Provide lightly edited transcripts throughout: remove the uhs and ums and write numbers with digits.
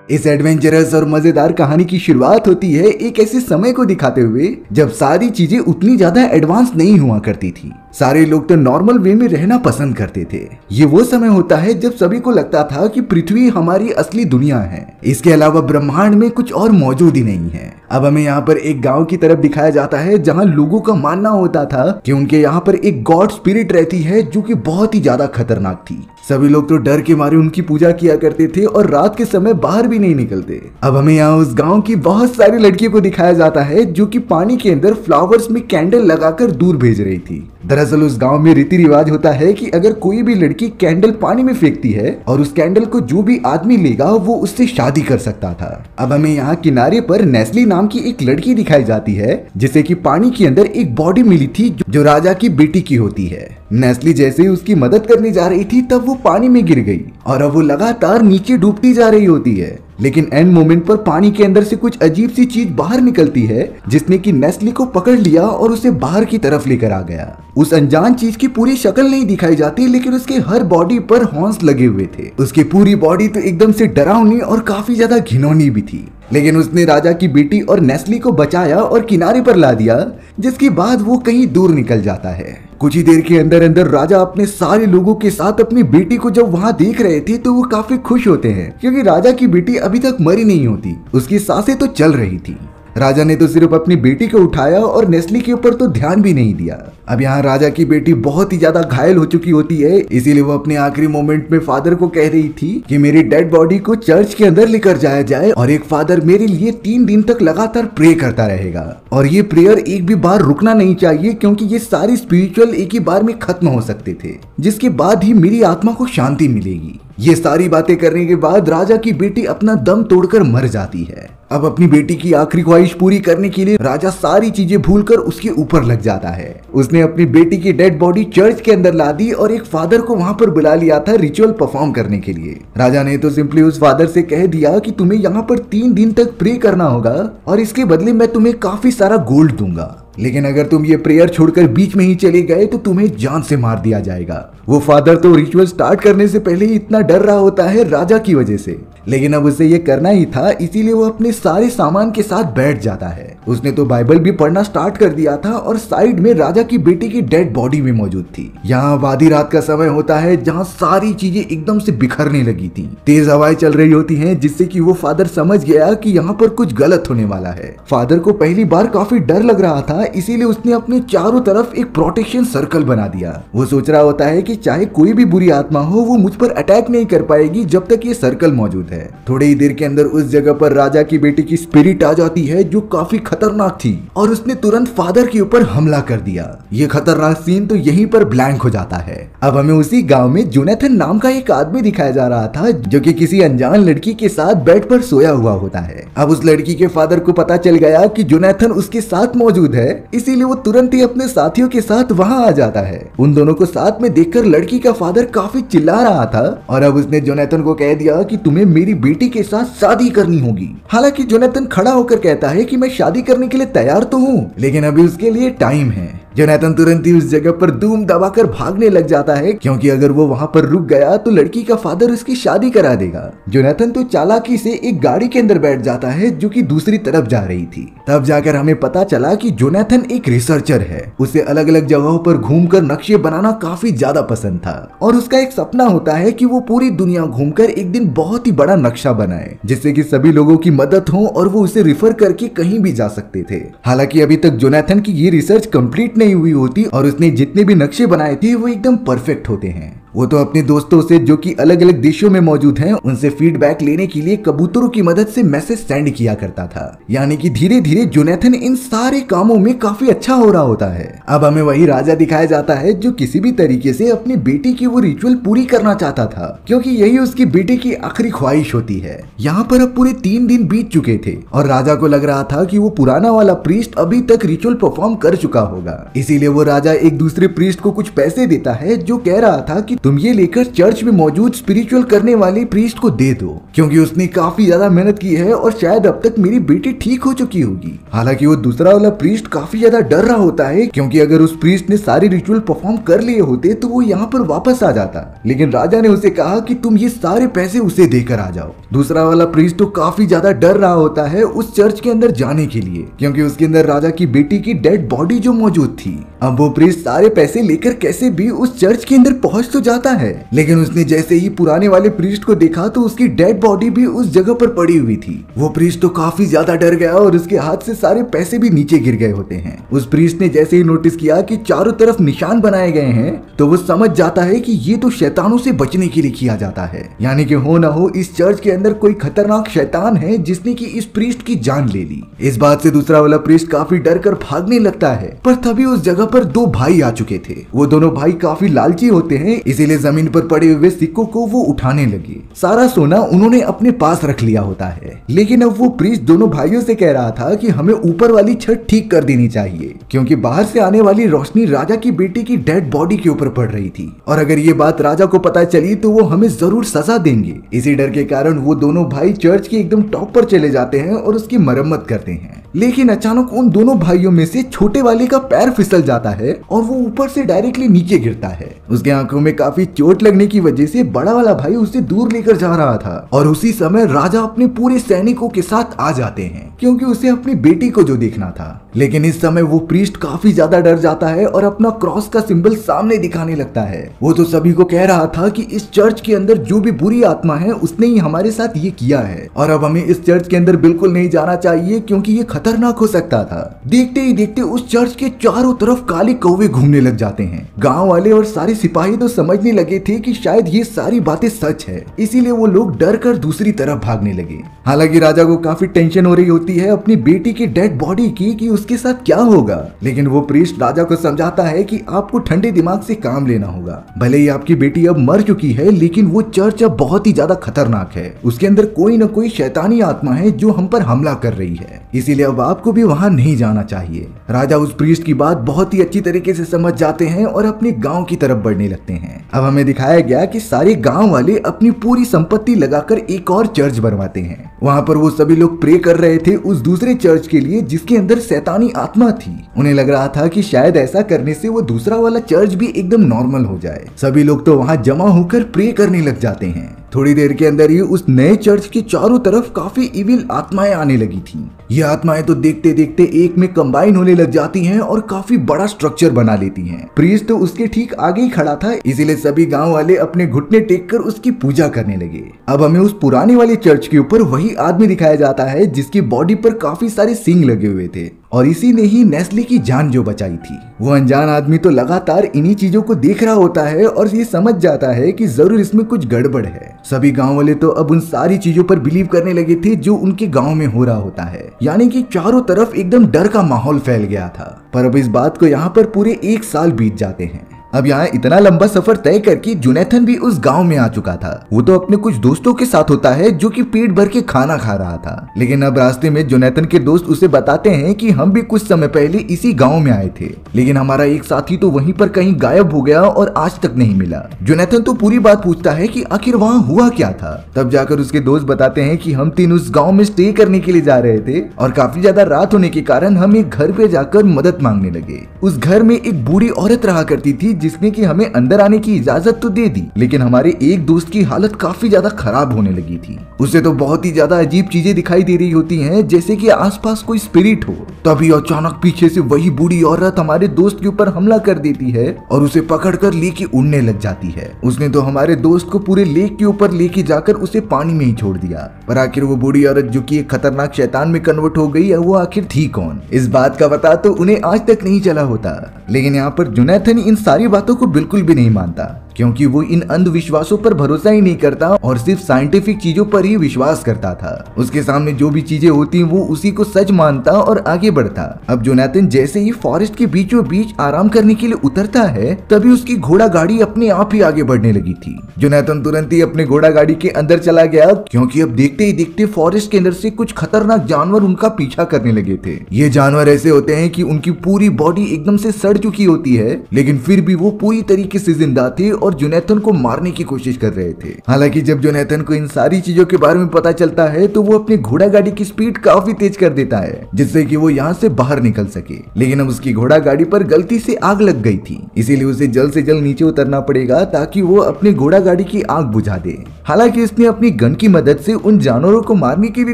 इस एडवेंचरस और मजेदार कहानी की शुरुआत होती है एक ऐसे समय को दिखाते हुए जब सारी चीजें उतनी ज्यादा एडवांस नहीं हुआ करती थी। सारे लोग तो नॉर्मल वे में रहना पसंद करते थे। ये वो समय होता है जब सभी को लगता था कि पृथ्वी हमारी असली दुनिया है, इसके अलावा ब्रह्मांड में कुछ और मौजूद ही नहीं है। अब हमें यहाँ पर एक गांव की तरफ दिखाया जाता है जहाँ लोगों का मानना होता था कि उनके यहाँ पर एक गॉड स्पिरिट रहती है जो कि बहुत ही ज्यादा खतरनाक थी। सभी लोग तो डर के मारे उनकी पूजा किया करते थे और रात के समय बाहर भी नहीं निकलते। अब हमें यहाँ उस गांव की बहुत सारी लड़कियों को दिखाया जाता है जो कि पानी के अंदर फ्लावर्स में कैंडल लगाकर दूर भेज रही थी। दरअसल उस गांव में रीति रिवाज होता है कि अगर कोई भी लड़की कैंडल पानी में फेंकती है और उस कैंडल को जो भी आदमी लेगा वो उससे शादी कर सकता था। अब हमें यहाँ किनारे पर नेस्ली नाम की एक लड़की दिखाई जाती है जिसे कि पानी के अंदर एक बॉडी मिली थी जो राजा की बेटी की होती है। नेस्ली जैसे ही उसकी मदद करने जा रही थी तब वो पानी में गिर गई और अब वो लगातार नीचे डूबती जा रही होती है। लेकिन एंड मोमेंट पर पानी के अंदर से कुछ अजीब सी चीज बाहर निकलती है जिसने कि नेस्ली को पकड़ लिया और उसे बाहर की तरफ लेकर आ गया। उस अनजान चीज की पूरी शक्ल नहीं दिखाई जाती लेकिन उसके हर बॉडी पर हॉर्न्स लगे हुए थे। उसकी पूरी बॉडी तो एकदम से डरावनी और काफी ज्यादा घिनौनी भी थी। लेकिन उसने राजा की बेटी और नेस्ली को बचाया और किनारे पर ला दिया, जिसके बाद वो कहीं दूर निकल जाता है। कुछ ही देर के अंदर अंदर राजा अपने सारे लोगों के साथ अपनी बेटी को जब वहां देख रहे थे तो वो काफी खुश होते हैं क्योंकि राजा की बेटी अभी तक मरी नहीं होती, उसकी सांसें तो चल रही थी। राजा ने तो सिर्फ अपनी बेटी को उठाया और नेस्ली के ऊपर तो ध्यान भी नहीं दिया। अब यहाँ राजा की बेटी बहुत ही ज्यादा घायल हो चुकी होती है, इसीलिए वो अपने आखिरी मोमेंट में फादर को कह रही थी कि मेरी डेड बॉडी को चर्च के अंदर लेकर जाया जाए और एक फादर मेरे लिए 3 दिन तक लगातार प्रे करता रहेगा और ये प्रेयर एक भी बार रुकना नहीं चाहिए क्योंकि ये सारी स्पिरिचुअल एक ही बार में खत्म हो सकते थे, जिसके बाद ही मेरी आत्मा को शांति मिलेगी। ये सारी बातें करने के बाद राजा की बेटी अपना दम तोड़कर मर जाती है। अब अपनी बेटी की आखिरी ख्वाहिश पूरी करने के लिए राजा सारी चीजें भूलकर उसके ऊपर लग जाता है। उसने अपनी बेटी की डेड बॉडी चर्च के अंदर ला दी और एक फादर को वहां पर बुला लिया था रिचुअल परफॉर्म करने के लिए। राजा ने तो सिंपली उस फादर से कह दिया कि तुम्हें यहाँ पर 3 दिन तक प्रे करना होगा और इसके बदले मैं तुम्हें काफी सारा गोल्ड दूंगा, लेकिन अगर तुम ये प्रेयर छोड़कर बीच में ही चले गए तो तुम्हें जान से मार दिया जाएगा। वो फादर तो रिचुअल स्टार्ट करने से पहले ही इतना डर रहा होता है राजा की वजह से, लेकिन अब उसे ये करना ही था, इसीलिए वो अपने सारे सामान के साथ बैठ जाता है। उसने तो बाइबल भी पढ़ना स्टार्ट कर दिया था और साइड में राजा की बेटी की डेड बॉडी भी मौजूद थी। यहाँ आधी रात का समय होता है जहाँ सारी चीजें एकदम से बिखरने लगी थी। तेज हवाएं चल रही होती हैं जिससे कि वो फादर समझ गया कि यहाँ पर कुछ गलत होने वाला है। फादर को पहली बार काफी डर लग रहा था, इसीलिए उसने अपने चारों तरफ एक प्रोटेक्शन सर्कल बना दिया। वो सोच रहा होता है कि चाहे कोई भी बुरी आत्मा हो वो मुझ पर अटैक नहीं कर पाएगी जब तक ये सर्कल मौजूद है। थोड़ी ही देर के अंदर उस जगह पर राजा की बेटी की स्पिरिट आ जाती है जो काफी खतरनाक थी और उसने तुरंत फादर के ऊपर हमला कर दिया। ये खतरनाक सीन तो यहीं पर ब्लैंक हो जाता है। अब हमें उसी गांव में जोनाथन नाम का एक आदमी दिखाया जा रहा था जो कि किसी अनजान लड़की के साथ बेड पर सोया हुआ होता है। अब उस लड़की के फादर को पता चल गया कि जोनाथन उसके साथ मौजूद है, इसीलिए वो तुरंत ही अपने साथियों के साथ वहां आ जाता है। उन दोनों को साथ में देखकर लड़की का फादर काफी चिल्ला रहा था और अब उसने जोनाथन को कह दिया कि तुम्हें मेरी बेटी के साथ शादी करनी होगी। हालांकि जोनाथन खड़ा होकर कहता है कि मैं शादी करने के लिए तैयार तो हूँ, लेकिन अभी उसके लिए टाइम है। जोनाथन तुरंत ही उस जगह पर धूम दबाकर भागने लग जाता है क्योंकि अगर वो वहां पर रुक गया तो लड़की का फादर उसकी शादी करा देगा। जोनाथन तो चालाकी से एक गाड़ी के अंदर बैठ जाता है जो कि दूसरी तरफ जा रही थी। तब जाकर हमें पता चला कि जोनाथन एक रिसर्चर है। उसे अलग अलग जगहों पर घूमकर नक्शे बनाना काफी ज्यादा पसंद था और उसका एक सपना होता है कि वो पूरी दुनिया घूमकर एक दिन बहुत ही बड़ा नक्शा बनाए जिससे कि सभी लोगों की मदद हो और वो उसे रिफर करके कहीं भी जा सकते थे। हालांकि अभी तक जोनाथन की ये रिसर्च कंप्लीट नहीं हुई होती और उसने जितने भी नक्शे बनाए थे वो एकदम परफेक्ट होते हैं। वो तो अपने दोस्तों से जो कि अलग अलग देशों में मौजूद हैं उनसे फीडबैक लेने के लिए कबूतरों की मदद से मैसेज सेंड किया करता था। यानी कि धीरे धीरे जोनाथन इन सारे कामों में काफी अच्छा हो रहा होता है। अब हमें वही राजा दिखाया जाता है जो किसी भी तरीके से अपनी बेटी की वो रिचुअल पूरी करना चाहता था क्योंकि यही उसकी बेटी की आखिरी ख्वाहिश होती है। यहाँ पर अब पूरे 3 दिन बीत चुके थे और राजा को लग रहा था कि वो पुराना वाला प्रीस्ट अभी तक रिचुअल परफॉर्म कर चुका होगा, इसीलिए वो राजा एक दूसरे प्रीस्ट को कुछ पैसे देता है जो कह रहा था कि तुम ये लेकर चर्च में मौजूद स्पिरिचुअल करने वाले प्रीस्ट को दे दो, क्योंकि उसने काफी ज्यादा मेहनत की है और शायद अब तक मेरी बेटी ठीक हो चुकी होगी। हालांकि वो दूसरा वाला प्रीस्ट काफी ज्यादा डर रहा होता है, क्योंकि अगर उस प्रीस्ट ने सारे रिचुअल परफॉर्म कर लिए होते तो वो यहाँ पर वापस आ जाता। लेकिन राजा ने उसे कहा कि तुम ये सारे पैसे उसे देकर आ जाओ। दूसरा वाला प्रीस्ट तो काफी ज्यादा डर रहा होता है उस चर्च के अंदर जाने के लिए, क्योंकि उसके अंदर राजा की बेटी की डेड बॉडी जो मौजूद थी। अब वो प्रीस्ट सारे पैसे लेकर कैसे भी उस चर्च के अंदर पहुंच तो जाता है, लेकिन उसने जैसे ही पुराने वाले प्रीस्ट को देखा तो उसकी डेड बॉडी भी उस जगह पर पड़ी हुई थी। वो प्रीस्ट तो काफी ज्यादा डर गया और उसके हाथ से सारे पैसे भी नीचे गिर गए होते हैं। उस प्रीस्ट ने जैसे ही नोटिस किया कि चारों तरफ निशान बनाए गए हैं तो वो समझ जाता है कि ये तो शैतानों से बचने के लिए किया जाता है, यानी कि हो ना हो इस चर्च के अंदर कोई खतरनाक शैतान है जिसने कि इस प्रीस्ट की जान ले ली। इस बात से दूसरा वाला प्रीस्ट काफी डर कर भागने लगता है, पर तभी उस जगह पर दो भाई आ चुके थे। वो दोनों भाई काफी लालची होते हैं, इसीलिए जमीन पर पड़े हुए सिक्कों को वो उठाने लगे। सारा सोना उन्होंने अपने पास रख लिया होता है, लेकिन अब वो प्रीस्ट दोनों भाइयों से कह रहा था कि हमें ऊपर वाली छत ठीक कर देनी चाहिए, क्योंकि बाहर से आने वाली रोशनी राजा की बेटी की डेड बॉडी के ऊपर पड़ रही थी, और अगर ये बात राजा को पता चली तो वो हमें जरूर सजा देंगे। इसी डर के कारण वो दोनों भाई चर्च के एकदम टॉप पर चले जाते हैं और उसकी मरम्मत करते हैं। लेकिन अचानक उन दोनों भाइयों में से छोटे वाले का पैर फिसल जाता है और वो ऊपर से डायरेक्टली नीचे गिरता है। उसके आंखों में काफी चोट लगने की वजह से बड़ा वाला भाई उसे दूर लेकर जा रहा था, और उसी समय राजा अपने पूरे सैनिकों के साथ आ जाते हैं, क्योंकि उसे अपनी बेटी को जो देखना था। लेकिन इस समय वो प्रीस्ट काफी ज्यादा डर जाता है और अपना क्रॉस का सिंबल सामने दिखाने लगता है। वो तो सभी को कह रहा था कि इस चर्च के अंदर जो भी बुरी आत्मा है उसने ही हमारे साथ ये किया है, और अब हमें इस चर्च के अंदर बिल्कुल नहीं जाना चाहिए, क्योंकि ये खतरनाक हो सकता था। देखते ही देखते उस चर्च के चारों तरफ काले कौवे घूमने लग जाते हैं। गांव वाले और सारे सिपाही तो समझने लगे थे कि शायद ये सारी बातें सच है, इसीलिए वो लोग डर कर दूसरी तरफ भागने लगे। हालांकि राजा को काफी टेंशन हो रही होती है अपनी बेटी की डेड बॉडी की कि उसके साथ क्या होगा, लेकिन वो प्रीस्ट राजा को समझाता है कि आपको ठंडे दिमाग से काम लेना होगा। भले ही आपकी बेटी अब मर चुकी है, लेकिन वो चर्च अब बहुत ही ज्यादा खतरनाक है। उसके अंदर कोई न कोई शैतानी आत्मा है जो हम पर हमला कर रही है, इसीलिए अब आपको भी वहां नहीं जाना चाहिए। राजा उस प्रीस्ट की बात बहुत ही अच्छी तरीके से समझ जाते हैं और अपने गांव की तरफ बढ़ने लगते हैं। अब हमें दिखाया गया कि सारे गांव वाले अपनी पूरी संपत्ति लगाकर एक और चर्च बनवाते हैं। वहां पर वो सभी लोग प्रे कर रहे थे उस दूसरे चर्च के लिए जिसके अंदर शैतानी आत्मा थी। उन्हें लग रहा था कि शायद ऐसा करने से वो दूसरा वाला चर्च भी एकदम नॉर्मल हो जाए। सभी लोग तो वहां जमा होकर प्रे करने लग जाते हैं। थोड़ी देर के अंदर ही उस नए चर्च के चारों तरफ काफी इविल आत्माएं आने लगी थी। ये आत्माएं तो देखते देखते एक में कंबाइन होने लग जाती हैं और काफी बड़ा स्ट्रक्चर बना लेती हैं। प्रीस्ट तो उसके ठीक आगे ही खड़ा था, इसीलिए सभी गांव वाले अपने घुटने टेक कर उसकी पूजा करने लगे। अब हमें उस पुराने वाले चर्च के ऊपर वही आदमी दिखाया जाता है जिसकी बॉडी पर काफी सारे सींग लगे हुए थे, और इसी ने ही नेस्ली की जान जो बचाई थी। वो अनजान आदमी तो लगातार इन्हीं चीजों को देख रहा होता है और ये समझ जाता है कि जरूर इसमें कुछ गड़बड़ है। सभी गांव वाले तो अब उन सारी चीजों पर बिलीव करने लगे थे जो उनके गांव में हो रहा होता है, यानी कि चारों तरफ एकदम डर का माहौल फैल गया था। पर अब इस बात को यहाँ पर पूरे 1 साल बीत जाते हैं। अब यहाँ इतना लंबा सफर तय करके जोनाथन भी उस गांव में आ चुका था। वो तो अपने कुछ दोस्तों के साथ होता है जो कि पेट भर के खाना खा रहा था, लेकिन अब रास्ते में जोनाथन के दोस्त उसे बताते हैं कि हम भी कुछ समय पहले इसी गांव में आए थे, लेकिन हमारा एक साथी तो वहीं पर कहीं गायब हो गया और आज तक नहीं मिला। जोनाथन तो पूरी बात पूछता है कि आखिर वहाँ हुआ क्या था। तब जाकर उसके दोस्त बताते हैं कि हम 3 उस गाँव में स्टे करने के लिए जा रहे थे और काफी ज्यादा रात होने के कारण हम एक घर पे जाकर मदद मांगने लगे। उस घर में एक बूढ़ी औरत रहा करती थी जिसने कि हमें अंदर आने की इजाजत तो दे दी, लेकिन हमारे एक दोस्त की हालत काफी ज्यादा खराब होने लगी थी। उसे तो बहुत ही ज्यादा अजीब चीजें दिखाई दे रही होती हैं, जैसे कि आसपास कोई स्पिरिट हो। तभी अचानक पीछे से वही बूढ़ी औरत हमारे दोस्त के ऊपर हमला कर देती है और उसे पकड़कर लेके उड़ने लग जाती है। उसने तो हमारे दोस्त को पूरे लेक के ऊपर लेके जाकर उसे पानी में ही छोड़ दिया। पर आखिर वो बूढ़ी औरत जो कि एक खतरनाक शैतान में कन्वर्ट हो गई है, वो आखिर थी कौन? इस बात का पता तो उन्हें आज तक नहीं चला होता। लेकिन यहाँ पर जोनाथन इन सारी बातों को बिल्कुल भी नहीं मानता, क्योंकि वो इन अंधविश्वासों पर भरोसा ही नहीं करता और सिर्फ साइंटिफिक चीजों पर ही विश्वास करता था। उसके सामने जो भी चीजें होती वो उसी को सच मानता और आगे बढ़ता। अब जोनाथन जैसे ही फॉरेस्ट के बीचों बीच आराम करने के लिए उतरता है, तभी उसकी घोड़ा गाड़ी अपने आप ही आगे बढ़ने लगी थी। जोनाथन तुरंत ही अपने घोड़ा गाड़ी के अंदर चला गया, क्योंकि अब देखते ही देखते फॉरेस्ट के अंदर से कुछ खतरनाक जानवर उनका पीछा करने लगे थे। ये जानवर ऐसे होते हैं कि उनकी पूरी बॉडी एकदम से सड़ चुकी होती है, लेकिन फिर भी वो पूरी तरीके से जिंदा थे और जोनाथन को मारने की कोशिश कर रहे थे। हालांकि जब जोनाथन को इन सारी चीजों के बारे में पता चलता है तो वो अपनी घोड़ा गाड़ी की स्पीड काफी तेज कर देता है जिससे कि वो यहाँ से बाहर निकल सके। लेकिन अब उसकी घोड़ा गाड़ी पर गलती से आग लग गई थी, इसीलिए उसे जल्द से जल्द नीचे उतरना पड़ेगा ताकि वो अपनी घोड़ा गाड़ी की आग बुझा दे। हालांकि उसने अपनी गन की मदद से उन जानवरों को मारने की भी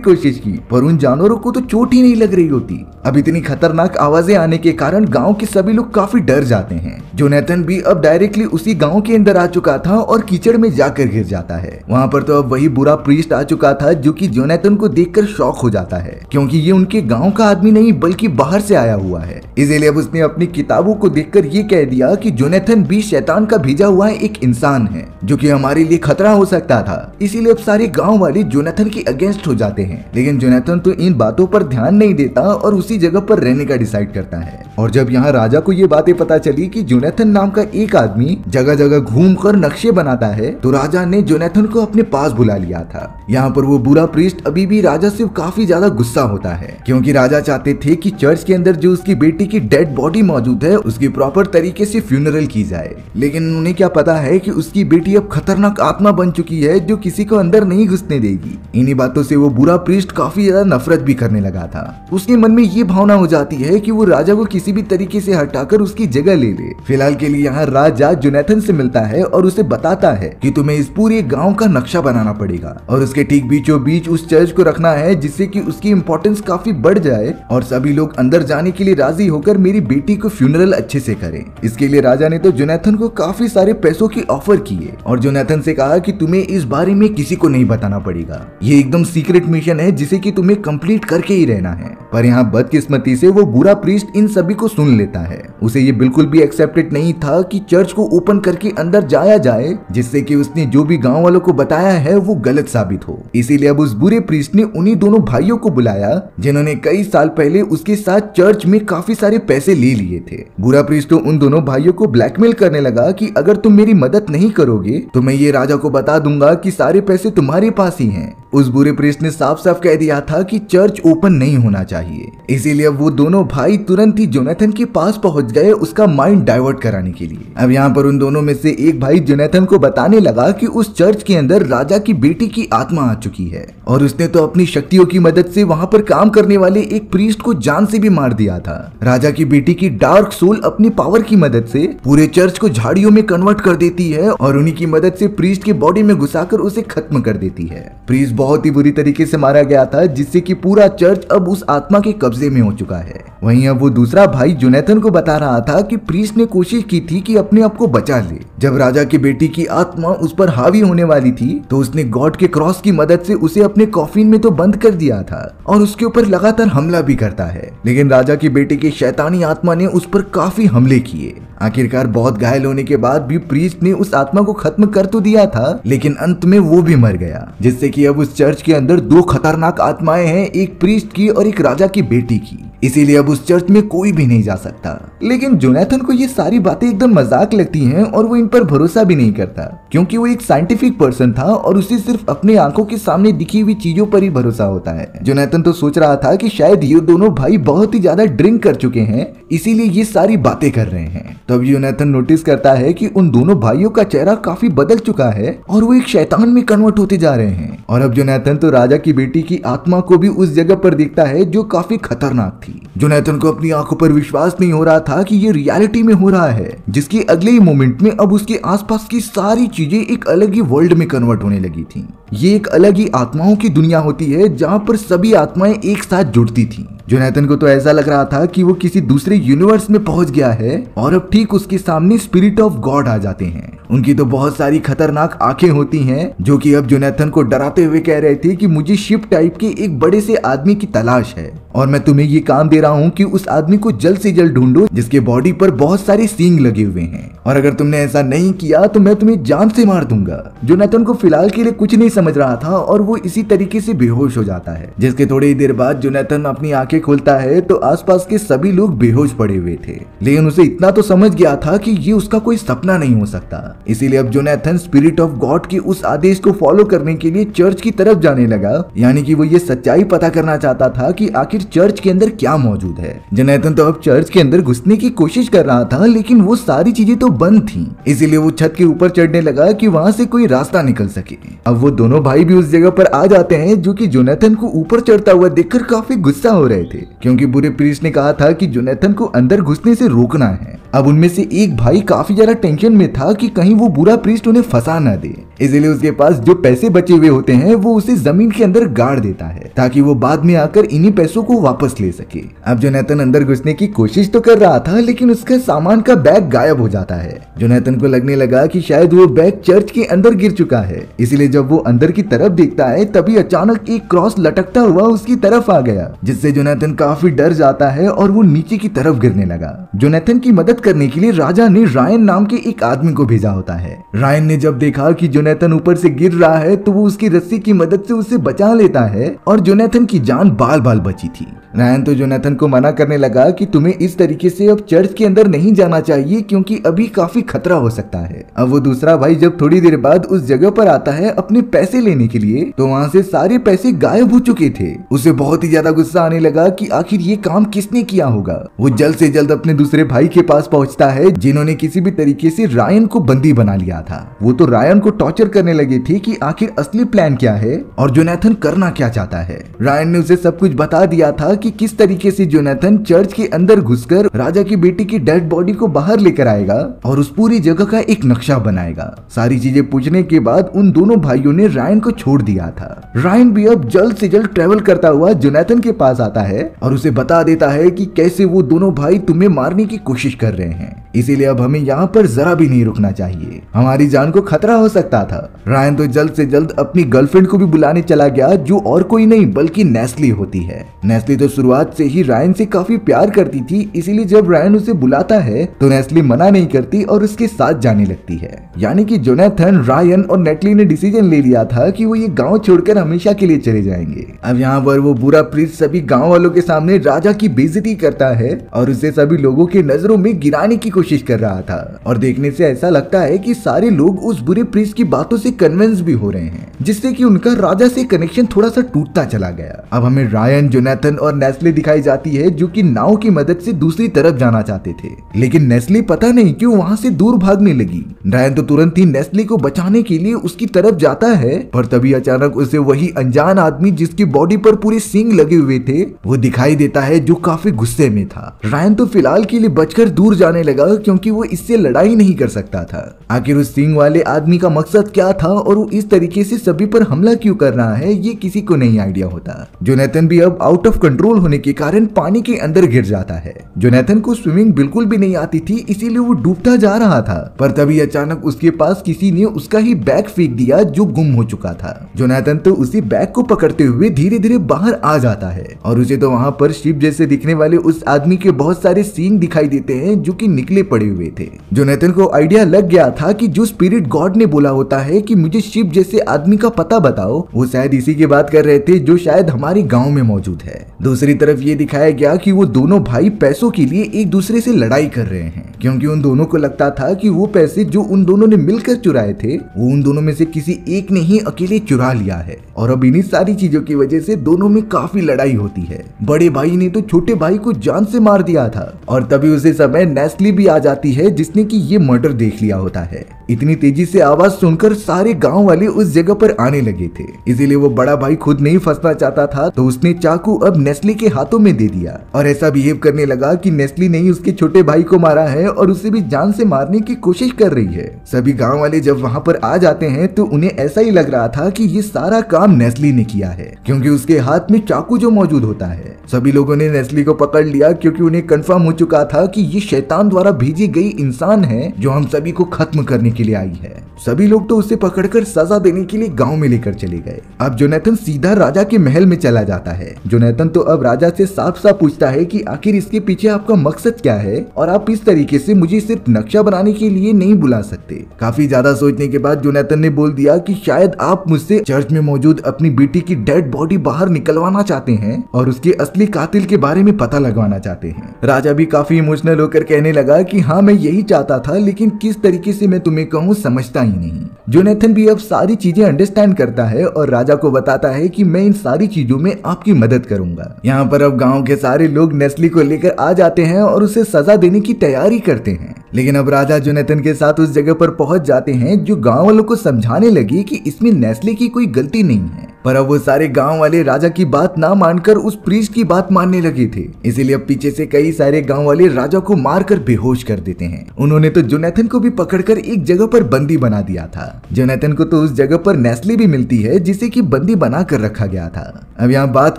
कोशिश की, पर उन जानवरों को तो चोट ही नहीं लग रही होती। अब इतनी खतरनाक आवाजें आने के कारण गांव के सभी लोग काफी डर जाते हैं। जोनाथन भी अब डायरेक्टली उसी गांव के अंदर आ चुका था और कीचड़ में जाकर गिर जाता है। वहां पर तो अब वही बुरा प्रीस्ट आ चुका था जो कि जोनाथन को देखकर शॉक हो जाता है, क्योंकि ये उनके गांव का आदमी नहीं बल्कि बाहर से आया हुआ है। इसीलिए अब उसने अपनी किताबों को देखकर ये कह दिया कि जोनाथन भी शैतान का भेजा हुआ एक इंसान है जो कि हमारे लिए खतरा हो सकता था। इसीलिए अब सारे गांव वाले जोनाथन के अगेंस्ट हो जाते हैं। लेकिन जोनाथन तो इन बातों पर ध्यान नहीं देता और उसी जगह पर रहने का डिसाइड करता है। और जब यहाँ राजा को ये बातें पता चली कि जोनाथन नाम का एक आदमी जगह जगह घूमकर नक्शे बनाता है, तो राजा ने जोनाथन को अपने पास बुला लिया था। यहाँ पर वो बुरा प्रीस्ट अभी भी राजा से काफी ज्यादा गुस्सा होता है, क्योंकि राजा चाहते थे कि चर्च के अंदर जो उसकी बेटी की डेड बॉडी मौजूद है उसकी प्रॉपर तरीके से फ्यूनरल की जाए। लेकिन उन्हें क्या पता है कि उसकी बेटी अब खतरनाक आत्मा बन चुकी है जो किसी को अंदर नहीं घुसने देगी। इन्हीं बातों से वो बुरा प्रीस्ट काफी ज्यादा नफरत भी करने लगा था। उसके मन में ये भावना हो जाती है कि वो राजा को किसी भी तरीके से हटाकर उसकी जगह ले ले। फिलहाल के लिए यहाँ राजा जोनाथन से मिलता है और उसे बताता है कि तुम्हें इस पूरे गांव का नक्शा बनाना पड़ेगा और उसके ठीक बीचों बीच उस चर्च को रखना है जिससे कि उसकी इम्पोर्टेंस काफी बढ़ जाए और सभी लोग अंदर जाने के लिए राजी होकर मेरी बेटी को फ्यूनरल अच्छे से करें। इसके लिए राजा ने तो जोनाथन को काफी सारे पैसों की ऑफर किए और जोनाथन से कहा कि तुम्हें इस बारे में किसी को नहीं बताना पड़ेगा, ये एकदम सीक्रेट मिशन है जिसे कि तुम्हें कंप्लीट करके ही रहना है। पर यहाँ बदकिस्मती से वो बुरा प्रीस्ट इन सभी को सुन लेता है। उसे ये बिल्कुल भी एक्सेप्टेड नहीं था कि चर्च को ओपन करके अंदर जाया जाए, जिससे कि उसने जो भी गांव वालों को बताया है वो गलत साबित हो। इसीलिए अब उस बुरे प्रीस्ट ने उन्हीं दोनों भाइयों को बुलाया जिन्होंने कई साल पहले उसके साथ चर्च में काफी सारे पैसे ले लिए थे। बुरा प्रीस्ट तो उन दोनों भाइयों को ब्लैकमेल करने लगा कि अगर तुम मेरी मदद नहीं करोगे तो मैं ये राजा को बता दूंगा कि सारे पैसे तुम्हारे पास ही हैं। उस बुरे प्रीस्ट ने साफ साफ कह दिया था कि चर्च ओपन नहीं होना चाहिए। इसीलिए अब वो दोनों भाई तुरंत ही जोनाथन के पास पहुंच गए उसका माइंड डाइवर्ट कराने के लिए। अब यहाँ पर उन दोनों में से एक भाई जोनाथन को बताने लगा कि उस चर्च के अंदर राजा की बेटी की आत्मा आ चुकी है और उसने तो अपनी शक्तियों की मदद से वहाँ पर काम करने वाले एक प्रीस्ट को जान से भी मार दिया था। राजा की बेटी की डार्क सोल अपनी पावर की मदद से पूरे चर्च को झाड़ियों में कन्वर्ट कर देती है और उन्हीं की मदद से प्रीस्ट की बॉडी में घुसाकर उसे खत्म कर देती है। प्रीस्ट बहुत ही बुरी तरीके से मारा गया था जिससे कि पूरा चर्च अब उस आत्मा के कब्जे में हो चुका है। वहीं अब वो दूसरा भाई जोनाथन को बता रहा था कि प्रीस्ट ने कोशिश की थी कि अपने आप को बचा ले। जब राजा की बेटी की आत्मा उस पर हावी होने वाली थी तो उसने गॉड के क्रॉस की मदद से उसे अपने कॉफिन में तो बंद कर दिया था और उसके ऊपर लगातार हमला भी करता है। लेकिन राजा की बेटी की शैतानी आत्मा ने उस पर काफी हमले किए। आखिरकार बहुत घायल होने के बाद भी प्रीस्ट ने उस आत्मा को खत्म कर तो दिया था, लेकिन अंत में वो भी मर गया, जिससे कि अब उस चर्च के अंदर दो खतरनाक आत्माएं हैं, एक प्रीस्ट की और एक राजा की बेटी की। इसीलिए अब उस चर्च में कोई भी नहीं जा सकता। लेकिन जोनाथन को ये सारी बातें एकदम मजाक लगती हैं और वो इन पर भरोसा भी नहीं करता, क्योंकि वो एक साइंटिफिक पर्सन था और उसे सिर्फ अपने आंखों के सामने दिखी हुई चीजों पर ही भरोसा होता है। जोनाथन तो सोच रहा था कि शायद ये दोनों भाई बहुत ही ज्यादा ड्रिंक कर चुके हैं, इसीलिए ये सारी बातें कर रहे हैं। तब जोनाथन नोटिस करता है कि उन दोनों भाइयों का चेहरा काफी बदल चुका है और वो एक शैतान में कन्वर्ट होते जा रहे हैं। और अब जोनाथन तो राजा की बेटी की आत्मा को भी उस जगह पर देखता है जो काफी खतरनाक थी। जोनाथन को अपनी आंखों पर विश्वास नहीं हो रहा था कि ये रियलिटी में हो रहा है, जिसके अगले ही मोमेंट में अब उसके आसपास की सारी चीजें एक अलग ही वर्ल्ड में कन्वर्ट होने लगी थी। ये एक अलग ही आत्माओं की दुनिया होती है जहाँ पर सभी आत्माएं एक साथ जुड़ती थी। जोनाथन को तो ऐसा लग रहा था कि वो किसी दूसरे यूनिवर्स में पहुंच गया है और अब ठीक उसके सामने स्पिरिट ऑफ गॉड आ जाते हैं। उनकी तो बहुत सारी खतरनाक आंखें होती हैं जो कि अब जोनाथन को डराते हुए कह रहे थे कि मुझे शिप टाइप के एक बड़े से आदमी की तलाश है और मैं तुम्हें ये काम दे रहा हूँ कि उस आदमी को जल्द से जल्द ढूंढो जिसके बॉडी पर बहुत सारे सींग लगे हुए हैं, और अगर तुमने ऐसा नहीं किया तो मैं तुम्हें जान से मार दूंगा। जोनाथन को फिलहाल के लिए कुछ नहीं समझ रहा था और वो इसी तरीके से बेहोश हो जाता है। जिसके थोड़ी देर बाद जोनाथन अपनी आंखें खोलता है तो आसपास के सभी लोग बेहोश पड़े हुए थे, लेकिन उसे इतना तो समझ गया था कि ये उसका कोई सपना नहीं हो सकता। इसीलिए अब जोनाथन स्पिरिट ऑफ गॉड के उस आदेश को फॉलो करने के लिए चर्च की तरफ जाने लगा, यानी कि वो ये सच्चाई पता करना चाहता था कि आखिर चर्च के अंदर क्या मौजूद है। जोनाथन तो अब चर्च के अंदर घुसने की कोशिश कर रहा था, लेकिन वो सारी चीजें तो बंद थी, इसीलिए वो छत के ऊपर चढ़ने लगा कि वहाँ से कोई रास्ता निकल सके। अब वो दोनों भाई भी उस जगह पर आ जाते हैं, जो कि जोनाथन को ऊपर चढ़ता हुआ देखकर काफी गुस्सा हो रहे थे, क्योंकि बुरे प्रीस्ट ने कहा था कि जोनाथन को अंदर घुसने से रोकना है। अब उनमें से एक भाई काफी ज्यादा टेंशन में था कि कहीं वो बुरा प्रीस्ट उन्हें फंसा न दे, इसलिए उसके पास जो पैसे बचे हुए होते हैं वो उसे जमीन के अंदर गाड़ देता है, ताकि वो बाद में आकर इन्हीं पैसों को वापस ले सके। अब जोनाथन अंदर घुसने की कोशिश तो कर रहा था, लेकिन उसका सामान का बैग गायब हो जाता है। जोनाथन को लगने लगा कि शायद वो बैग चर्च के अंदर गिर चुका है, इसलिए जब वो अंदर की तरफ देखता है तभी अचानक एक क्रॉस लटकता हुआ उसकी तरफ आ गया, जिससे जोनाथन काफी डर जाता है और वो नीचे की तरफ गिरने लगा। जोनाथन की मदद करने के लिए राजा ने रायन नाम के एक आदमी को भेजा होता है। रायन ने जब देखा कि जोनाथन ऊपर से गिर रहा है तो वो उसकी रस्सी की मदद से उसे बचा लेता है और जोनाथन की जान बाल बाल बची थी। रायन तो जोनाथन को मना करने लगा कि तुम्हें इस तरीके से अब चर्च के अंदर नहीं जाना चाहिए, क्योंकि अभी काफी खतरा हो सकता है। अब वो दूसरा भाई जब थोड़ी देर बाद उस जगह पर आता है अपने पैसे लेने के लिए, तो वहाँ से सारे पैसे गायब हो चुके थे। उसे बहुत ही ज्यादा गुस्सा आने लगा कि आखिर ये काम किसने किया होगा। वो जल्द से जल्द अपने दूसरे भाई के पास पहुंचता है, जिन्होंने किसी भी तरीके से रायन को बंदी बना लिया था। वो तो रायन को टॉर्चर करने लगे थे कि आखिर असली प्लान क्या है और जोनाथन करना क्या चाहता है। रायन ने उसे सब कुछ बता दिया था कि किस तरीके से जोनाथन चर्च के अंदर घुसकर राजा की बेटी की डेड बॉडी को बाहर लेकर आएगा और उस पूरी जगह का एक नक्शा बनाएगा। सारी चीजें पूछने के बाद उन दोनों भाइयों ने रायन को छोड़ दिया था। रायन भी अब जल्द से जल्द ट्रेवल करता हुआ जोनाथन के पास आता है और उसे बता देता है कि कैसे वो दोनों भाई तुम्हें मारने की कोशिश कर रहे हैं, इसीलिए अब हमें यहाँ पर जरा भी नहीं रुकना चाहिए, हमारी जान को खतरा हो सकता था। रायन तो जल्द से जल्द अपनी गर्लफ्रेंड को भी बुलाने चला गया, जो और कोई नहीं बल्कि नेस्ली होती है। नेस्ली तो शुरुआत से ही रायन से काफी प्यार करती थी, इसीलिए जब रायन उसे बुलाता है तो नेस्ली मना नहीं करती और उसके साथ जाने लगती है। यानी कि जोनाथन, रायन और नेटली ने डिसीजन ले लिया था कि वो ये गांव छोड़कर हमेशा के लिए चले जाएंगे। अब यहाँ पर वो बुरा प्रीस्ट सभी गांव वालों के सामने राजा की बेइज्जती करता है और उसे सभी लोगों के नजरों में गिराने की कोशिश कर रहा था, और देखने से ऐसा लगता है कि सारे लोग उस बुरे प्रीस्ट की बातों से कन्विंस भी हो रहे हैं, जिससे कि उनका राजा से कनेक्शन थोड़ा सा टूटता चला गया। अब हमें रायन, जोनाथन और नेस्ली दिखाई जाती है, जो कि नाव की मदद से दूसरी तरफ जाना चाहते थे, लेकिन नेस्ली पता नहीं क्यों वहाँ से दूर भागने लगी। रायन तो तुरंत ही नेस्ली को बचाने के लिए उसकी तरफ जाता है, पर तभी अचानक उसे वही अनजान आदमी जिसकी बॉडी पर पूरे सींग लगे हुए थे वो दिखाई देता है, जो काफी गुस्से में था। रायन तो फिलहाल के लिए बचकर दूर जाने लगा, क्योंकि वो इससे लड़ाई नहीं कर सकता था। आखिर उस सींग वाले आदमी का मकसद क्या था और वो इस तरीके से सभी पर हमला क्यों कर रहा है, ये किसी को नहीं आइडिया होता। जोनाथन भी अब आउट ऑफ कंट्रोल होने के कारण पानी के अंदर गिर जाता है। जोनाथन को स्विमिंग बिल्कुल भी नहीं आती थी, इसीलिए वो डूबता जा रहा था, पर तभी अचानक उसके पास किसी ने उसका ही बैग फेंक दिया, जो गुम हो चुका था। जोनाथन तो उसी बैग को पकड़ते हुए धीरे धीरे बाहर आ जाता है और उसे तो वहाँ पर शिप जैसे दिखने वाले उस आदमी के बहुत सारे सींग दिखाई देते हैं, जो कि निकले पड़े हुए थे। जोनाथन को आइडिया लग गया था कि जो स्पिरिट गॉड ने बोला होता है कि मुझे शिप जैसे आदमी का पता बताओ, वो शायद इसी की बात कर रहे थे, जो शायद हमारे गांव में मौजूद है। दूसरी तरफ ये दिखाया गया कि वो दोनों भाई पैसों के लिए एक दूसरे से लड़ाई कर रहे हैं, क्योंकि उन दोनों को लगता था कि वो पैसे जो उन दोनों ने मिलकर चुराए थे वो उन दोनों में से किसी एक ने ही अकेले चुरा लिया है, और अब इन्हीं सारी चीजों की वजह से दोनों में काफी लड़ाई होती है। बड़े भाई ने तो छोटे भाई को जान से मार दिया था, और तभी उसी समय नेस्ली भी आ जाती है, जिसने कि ये मर्डर देख लिया होता है। इतनी तेजी से आवाज सुनकर सारे गांव वाले उस जगह पर आने लगे थे, इसीलिए वो बड़ा भाई खुद नहीं फंसना चाहता था, तो उसने चाकू अब नेस्ली के हाथों में दे दिया और ऐसा बिहेव करने लगा कि नेस्ली ने ही उसके छोटे भाई को मारा है और उसे भी जान से मारने की कोशिश कर रही है। सभी गांव वाले जब वहां पर आ जाते हैं तो उन्हें ऐसा ही लग रहा था कि ये सारा काम नेस्ली ने किया है, क्योंकि उसके हाथ में चाकू जो मौजूद होता है। सभी लोगों ने नेस्ली को पकड़ लिया, क्योंकि उन्हें कंफर्म हो चुका था कि ये शैतान द्वारा भेजी गई इंसान है, जो हम सभी को खत्म करने के लिए आई है। सभी लोग तो उसे पकड़कर सजा देने के लिए गांव में लेकर चले गए। अब जोनाथन सीधा राजा के महल में चला जाता है। जोनाथन तो अब राजा से साफ साफ पूछता है कि आखिर इसके पीछे आपका मकसद क्या है, और आप इस तरीके से मुझे सिर्फ नक्शा बनाने के लिए नहीं बुला सकते। काफी ज्यादा सोचने के बाद जोनाथन ने बोल दिया कि शायद आप मुझसे चर्च में मौजूद अपनी बेटी की डेड बॉडी बाहर निकलवाना चाहते हैं और उसके असली कातिल के बारे में पता लगवाना चाहते हैं। राजा भी काफी इमोशनल होकर कहने लगा कि हाँ, मैं यही चाहता था, लेकिन किस तरीके से मैं तुम्हें कहूँ समझता ही नहीं। जोनाथन भी अब सारी चीजें अंडरस्टैंड करता है और राजा को बताता है कि मैं इन सारी चीजों में आपकी मदद करूंगा। यहाँ पर अब गांव के सारे लोग नेस्ली को लेकर आ जाते हैं और उसे सजा देने की तैयारी करते हैं, लेकिन अब राजा जोनाथन के साथ उस जगह पर पहुंच जाते हैं, जो गांव वालों को समझाने लगी कि इसमें नेस्ले की कोई गलती नहीं है। पर अब वो सारे गांव वाले राजा की बात ना मानकर उस प्रीस्ट की बात मानने लगे थे। इसीलिए अब पीछे से कई सारे गांव वाले राजा को मारकर बेहोश कर देते हैं। उन्होंने तो जोनाथन को भी पकड़कर एक जगह पर बंदी बना दिया था। जोनाथन को तो उस जगह पर नेस्ले भी मिलती है जिसे कि बंदी बना कर रखा गया था। अब यहाँ बात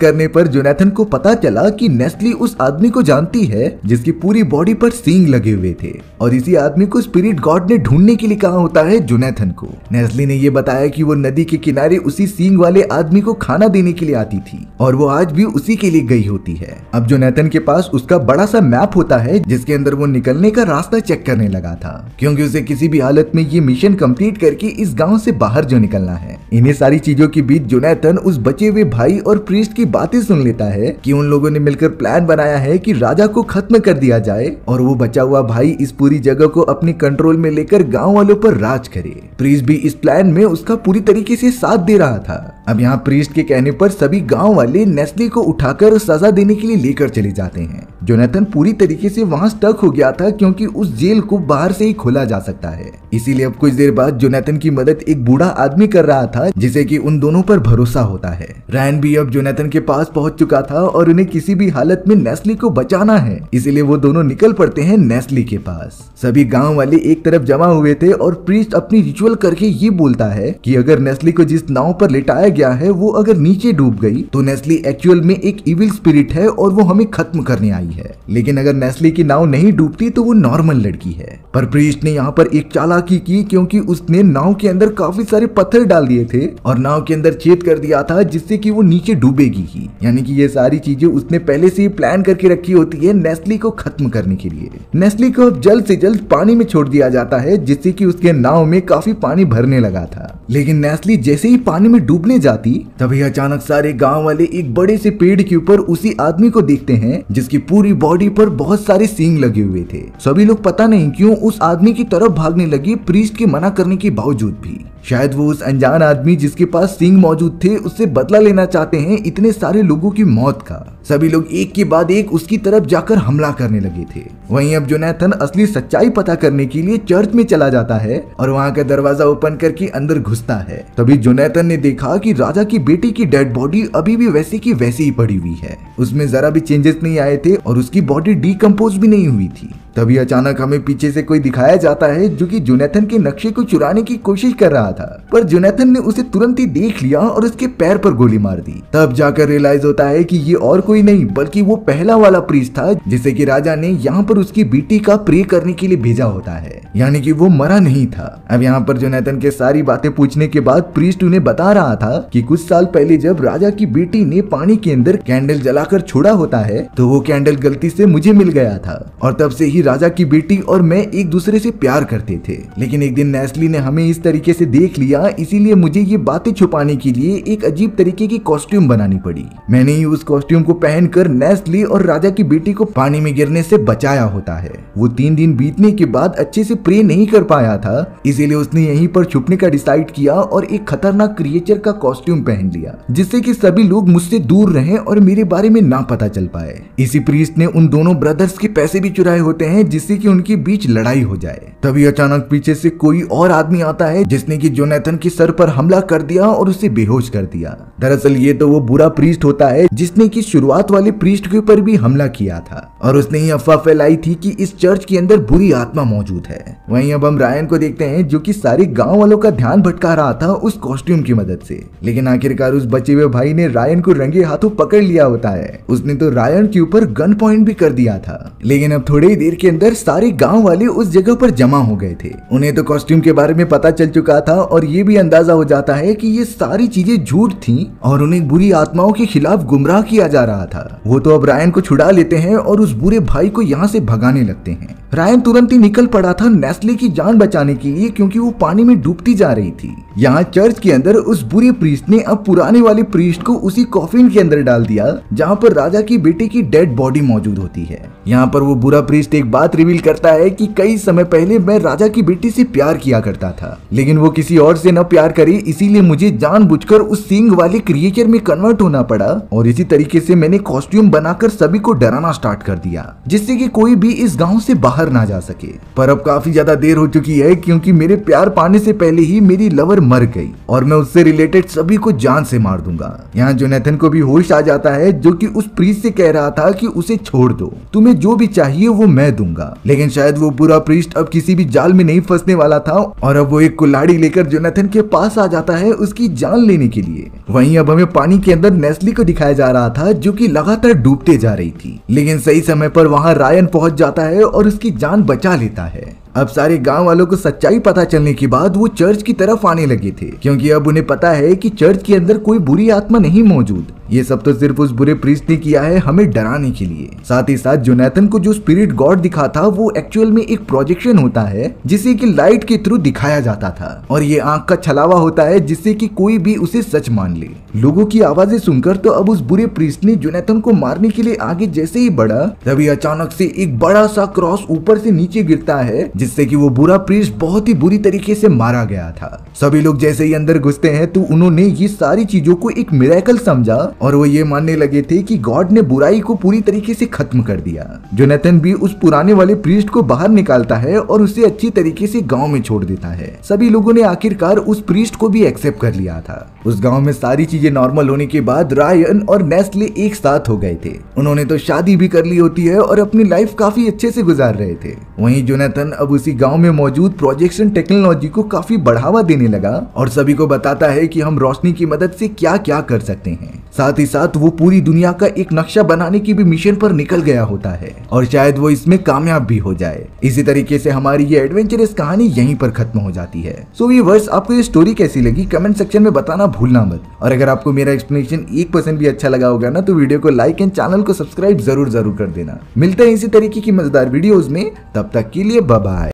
करने पर जोनाथन को पता चला कि नेस्ले उस आदमी को जानती है जिसकी पूरी बॉडी पर सींग लगे हुए थे, और इसी आदमी को स्पिरिट गॉड ने ढूंढने के लिए कहा होता है जोनाथन को। नेस्ले ने ये बताया कि वो नदी के किनारे उसी सींग वाले आदमी को खाना देने के लिए आती थी, और वो आज भी उसी के लिए गई होती है। अब जोनाथन के पास उसका बड़ा सा मैप होता है जिसके अंदर वो निकलने का रास्ता चेक करने लगा था, क्योंकि उसे किसी भी हालत में ये मिशन कंप्लीट करके इस गांव से बाहर जो निकलना है। इन्हीं सारी चीजों के बीच जोनाथन उस बचे हुए भाई और प्रीस्ट की बातें सुन लेता है कि उन लोगों ने मिलकर प्लान बनाया है कि राजा को खत्म कर दिया जाए और वो बचा हुआ भाई इस पूरी जगह को अपने कंट्रोल में लेकर गांव वालों पर राज करे। प्रीस्ट भी इस प्लान में उसका पूरी तरीके से साथ दे रहा था। अब यहाँ प्रीस्ट के कहने पर सभी गांव वाले नेस्ले को उठाकर सजा देने के लिए लेकर चले जाते हैं। जोनाथन पूरी तरीके से वहाँ स्टक हो गया था, क्योंकि उस जेल को बाहर से ही खोला जा सकता है। इसीलिए अब कुछ देर बाद जोनाथन की मदद एक बूढ़ा आदमी कर रहा था, जिसे कि उन दोनों पर भरोसा होता है। रायन भी अब जोनाथन के पास पहुंच चुका था और उन्हें किसी भी हालत में नेस्ले को बचाना है, इसीलिए वो दोनों निकल पड़ते हैं नेस्ले के पास। सभी गांव वाले एक तरफ जमा हुए थे और प्रीस्ट अपनी रिचुअल करके ये बोलता है कि अगर नेस्ले को जिस नाव पर लिटाया गया है वो अगर नीचे डूब गई तो नेस्ले एक्चुअल में एक इविल स्पिरिट है और वो हमें खत्म करने आई है। लेकिन अगर नेस्ले की नाव नहीं डूबती तो वो नॉर्मल लड़की है। पर प्रीस्ट ने यहाँ पर एक चालाकी की, क्योंकि उसने नाव के अंदर काफी सारे पत्थर डाल दिए थे और नाव के अंदर छेद कर दिया था, जिससे कि वो नीचे डूबेगी ही। यानी कि ये सारी चीजें उसने पहले से ही प्लान करके रखी होती है नेस्ले को खत्म करने के लिए। नेस्ले को अब जल्द से जल्द पानी में छोड़ दिया जाता है, जिससे कि उसके नाव में काफी पानी भरने लगा था। लेकिन नेस्ले जैसे ही पानी में डूबने जाती तभी अचानक सारे गांव वाले एक बड़े से पेड़ के ऊपर उसी आदमी को देखते हैं जिसकी पूरी बॉडी पर बहुत सारे सींग लगे हुए थे। सभी लोग पता नहीं क्यों उस आदमी की तरफ भागने लगे, प्रीस्ट के मना करने के बावजूद भी। शायद वो उस अनजान आदमी जिसके पास सींग मौजूद थे उससे बदला लेना चाहते हैं इतने सारे लोगों की मौत का। सभी लोग एक के बाद एक उसकी तरफ जाकर हमला करने लगे थे। वहीं अब जोनाथन असली सच्चाई पता करने के लिए चर्च में चला जाता है और वहाँ का दरवाजा ओपन करके अंदर घुसता है। तभी जोनाथन ने देखा कि राजा की बेटी की डेड बॉडी अभी भी वैसी की वैसी ही पड़ी हुई है, उसमें जरा भी चेंजेस नहीं आए थे और उसकी बॉडी डीकम्पोज भी नहीं हुई थी। तभी अचानक हमें पीछे से कोई दिखाया जाता है जो कि जोनाथन के नक्शे को चुराने की कोशिश कर रहा था, पर जोनाथन ने उसे तुरंत ही देख लिया और उसके पैर पर गोली मार दी। तब जाकर रियलाइज होता है कि ये और कोई नहीं बल्कि वो पहला वाला प्रीस्ट था जिसे कि राजा ने यहाँ पर उसकी बेटी का प्रे करने के लिए भेजा होता है, यानी कि वो मरा नहीं था। अब यहाँ पर जोनाथन के सारी बातें पूछने के बाद प्रीस्ट उन्हें बता रहा था कि कुछ साल पहले जब राजा की बेटी ने पानी के अंदर कैंडल जलाकर छोड़ा होता है तो वो कैंडल गलती से मुझे मिल गया था और तब से ही राजा की बेटी और मैं एक दूसरे से प्यार करते थे। लेकिन एक दिन नेस्ले ने हमें इस तरीके से देख लिया, इसीलिए मुझे ये बातें छुपाने के लिए एक अजीब तरीके की कॉस्ट्यूम बनानी पड़ी। मैंने ही उस कॉस्ट्यूम को पहनकर नेस्ले और राजा की बेटी को पानी में गिरने से बचाया होता है। वो 3 दिन बीतने के बाद अच्छे से प्रे नहीं कर पाया था, इसीलिए उसने यहीं पर छुपने का डिसाइड किया और एक खतरनाक क्रिएचर का कॉस्ट्यूम पहन लिया, जिससे कि सभी लोग मुझसे दूर रहें और मेरे बारे में ना पता चल पाए। इसी प्रीस्ट ने उन दोनों ब्रदर्स के पैसे भी चुराए होते हैं जिससे कि उनके बीच लड़ाई हो जाए। तभी अचानक पीछे से कोई और आदमी आता है जिसने कि जोनाथन के सर पर हमला कर दिया और उसे बेहोश कर दिया। दरअसल ये तो वो बुरा प्रीस्ट होता है जिसने कि शुरुआत वाले प्रीस्ट के ऊपर भी हमला किया था और उसने ही अफवाह फैलाई थी कि इस चर्च के अंदर बुरी आत्मा मौजूद है। वहीं अब हम रायन को देखते हैं जो कि सारे गांव वालों का ध्यान भटका रहा था उस कॉस्ट्यूम की मदद से, लेकिन आखिरकार उस बचे हुए भाई ने रायन को रंगे हाथों पकड़ लिया होता है। उसने तो रायन के ऊपर गन पॉइंट भी कर दिया था। लेकिन अब थोड़ी ही देर के अंदर सारे गांव वाले उस जगह पर जमा हो गए थे। उन्हें तो कॉस्ट्यूम के बारे में पता चल चुका था और ये भी अंदाजा हो जाता है कि ये सारी चीजें झूठ थी और उन्हें बुरी आत्माओं के खिलाफ गुमराह किया जा रहा था। वो तो अब रायन को छुड़ा लेते हैं और उस बुरे भाई को यहाँ से भगाने लगते हैं। रायन तुरंत ही निकल पड़ा था नेस्ले की जान बचाने के लिए, क्योंकि वो पानी में डूबती जा रही थी। यहाँ चर्च के अंदर उस बुरे प्रीस्ट ने अब पुराने वाले प्रीस्ट को उसी कॉफिन के अंदर डाल दिया जहाँ पर राजा की बेटे की डेड बॉडी मौजूद होती है। यहाँ पर वो बुरा प्रीस्ट एक एक बात रिवील करता है कि कई समय पहले मैं राजा की बेटी से प्यार किया करता था, लेकिन वो किसी और से न प्यार करे, इसीलिए मुझे जानबूझकर उस सींग वाले क्रिएचर में कन्वर्ट होना पड़ा और इसी तरीके से मैंने कॉस्ट्यूम बनाकर सभी को डराना स्टार्ट कर दिया, जिससे कि कोई भी इस गांव से बाहर ना जा सके। पर अब काफी ज्यादा देर हो चुकी है, क्योंकि मेरे प्यार पाने से पहले ही मेरी लवर मर गई और मैं उससे रिलेटेड सभी को जान से मार दूंगा। यहाँ जोनाथन को भी होश आ जाता है, जो कि उस प्रीस्ट से कह रहा था कि उसे छोड़ दो, तुम्हें जो भी चाहिए वो मैं दूंगा। लेकिन शायद वो बुरा प्रीस्ट अब किसी भी जाल में नहीं फंसने वाला था और अब वो एक कुल्हाड़ी लेकर जोनाथन के पास आ जाता है उसकी जान लेने के लिए। वहीं अब हमें पानी के अंदर नेस्ली को दिखाया जा रहा था, जो कि लगातार डूबते जा रही थी, लेकिन सही समय पर वहां रायन पहुंच जाता है और उसकी जान बचा लेता है। अब सारे गांव वालों को सच्चाई पता चलने के बाद वो चर्च की तरफ आने लगे थे, क्योंकि अब उन्हें पता है कि चर्च के अंदर कोई बुरी आत्मा नहीं मौजूद। ये सब तो सिर्फ उस बुरे प्रीस्ट ने किया है हमें डराने के लिए। साथ ही साथ जोनाथन को जो स्पिरिट गॉड दिखा था वो एक्चुअल में एक प्रोजेक्शन होता है, जिसे कि लाइट के थ्रू दिखाया जाता था, और ये आंख का छलावा होता है जिससे कि कोई भी उसे सच मान ले। लोगों की आवाजें सुनकर तो अब उस बुरे प्रीस्ट ने जोनाथन को मारने के लिए आगे जैसे ही बढ़ा, तभी अचानक से एक बड़ा सा क्रॉस ऊपर से नीचे गिरता है, जिससे कि वो बुरा प्रीस्ट बहुत ही बुरी तरीके से मारा गया था। सभी लोग जैसे ही अंदर घुसते हैं तो उन्होंने ये सारी चीजों को एक मिरेकल समझा और वो ये मानने लगे थे कि गॉड ने बुराई को पूरी तरीके से खत्म कर दिया। जोनाथन भी उस पुराने वाले प्रीस्ट को बाहर निकालता है और उसे अच्छी तरीके से गांव में छोड़ देता है। सभी लोगों ने आखिरकार उस प्रीस्ट को भी एक्सेप्ट कर लिया था। उस गांव में सारी चीजें नॉर्मल होने के बाद रायन और नेस्ले एक साथ हो गए थे। उन्होंने तो शादी भी कर ली होती है और अपनी लाइफ काफी अच्छे से गुजार रहे थे। वहीं जोनाथन अब उसी गांव में मौजूद प्रोजेक्शन टेक्नोलॉजी को काफी बढ़ावा देने लगा और सभी को बताता है कि हम रोशनी की मदद से क्या क्या कर सकते हैं। साथ ही साथ वो पूरी दुनिया का एक नक्शा बनाने की भी मिशन पर निकल गया होता है और शायद वो इसमें कामयाब भी हो जाए। इसी तरीके से हमारी ये एडवेंचरस कहानी यहीं पर खत्म हो जाती है। सो व्यूअर्स, आपको ये स्टोरी कैसी लगी कमेंट सेक्शन में बताना भूलना मत। और अगर आपको मेरा एक्सप्लेनेशन 1% भी अच्छा लगा होगा ना, तो वीडियो को लाइक एंड चैनल को सब्सक्राइब जरूर कर देना। मिलते हैं इसी तरीके की मजेदार वीडियोस में, तब तक के लिए बाय बाय।